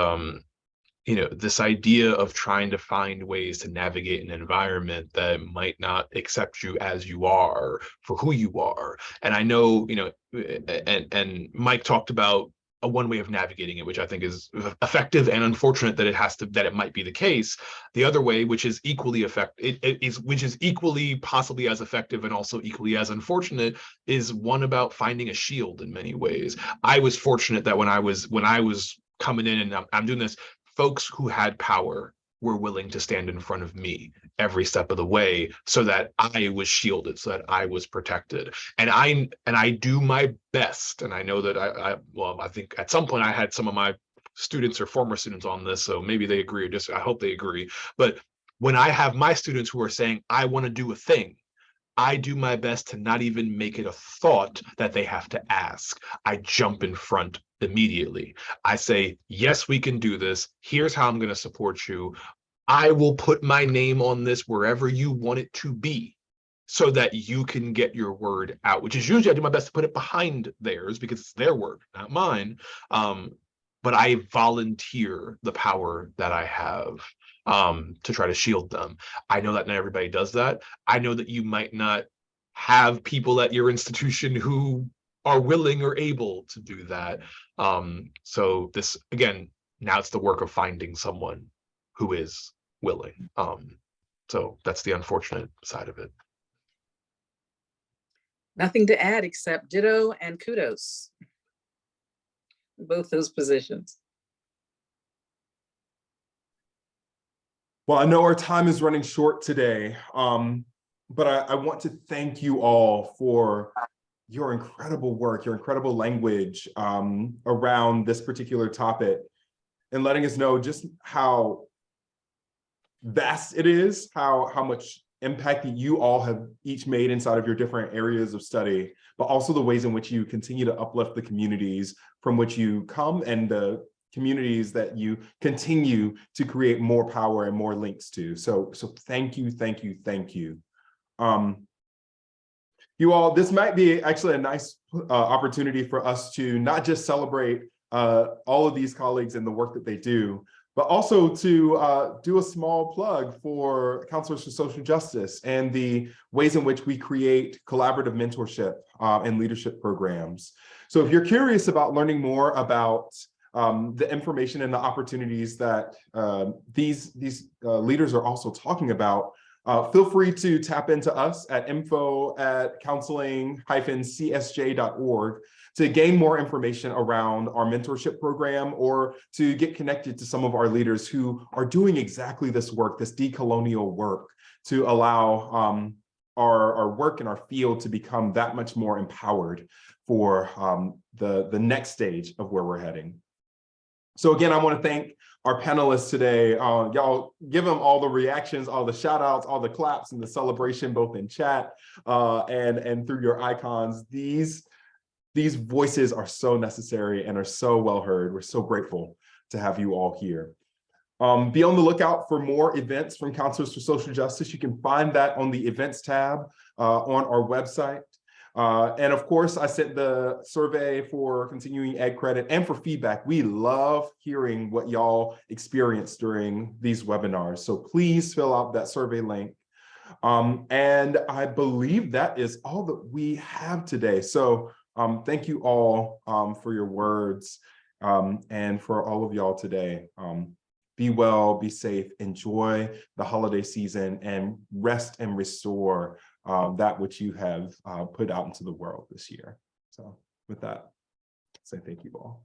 you know, this idea of trying to find ways to navigate an environment that might not accept you as you are for who you are. And I know, you know, and Mike talked about a one way of navigating it, which I think is effective, and unfortunate that it might be the case. The other way, which is equally which is equally possibly as effective and also equally as unfortunate, is one about finding a shield in many ways. I was fortunate that when I was coming in, and I'm doing this, folks who had power were willing to stand in front of me every step of the way, so that I was shielded, so that I was protected. And I do my best. And I know that I think at some point I had some of my students or former students on this, so maybe they agree, or just I hope they agree. But when I have my students who are saying, I want to do a thing, I do my best to not even make it a thought that they have to ask. I jump in front immediately. I say, yes, we can do this. Here's how I'm going to support you. I will put my name on this wherever you want it to be, so that you can get your word out, which is usually I do my best to put it behind theirs because it's their word, not mine. But I volunteer the power that I have to try to shield them. I know that not everybody does that. I know that you might not have people at your institution who are willing or able to do that. So this, again, now it's the work of finding someone who is willing. So that's the unfortunate side of it. Nothing to add except ditto and kudos. Both those positions. Well, I know our time is running short today, but I want to thank you all for your incredible work, your incredible language around this particular topic, and letting us know just how vast it is, how much impact that you all have each made inside of your different areas of study, but also the ways in which you continue to uplift the communities from which you come and the communities that you continue to create more power and more links to. So thank you, thank you, thank you. You all, this might be actually a nice opportunity for us to not just celebrate all of these colleagues and the work that they do, but also to do a small plug for Counselors for Social Justice and the ways in which we create collaborative mentorship and leadership programs. So if you're curious about learning more about the information and the opportunities that these leaders are also talking about, feel free to tap into us at info@counseling-csj.org to gain more information around our mentorship program, or to get connected to some of our leaders who are doing exactly this work, this decolonial work, to allow our work in our field to become that much more empowered for the next stage of where we're heading. So again, I want to thank our panelists today. Y'all give them all the reactions, all the shout outs, all the claps and the celebration, both in chat and through your icons. These voices are so necessary and are so well heard. We're so grateful to have you all here. Be on the lookout for more events from Counselors for Social Justice. You can find that on the events tab on our website. And of course, I sent the survey for continuing ed credit and for feedback. We love hearing what y'all experienced during these webinars. So please fill out that survey link. And I believe that is all that we have today. So thank you all for your words and for all of y'all today. Be well, be safe, enjoy the holiday season, and rest and restore that which you have put out into the world this year. So with that, say thank you all.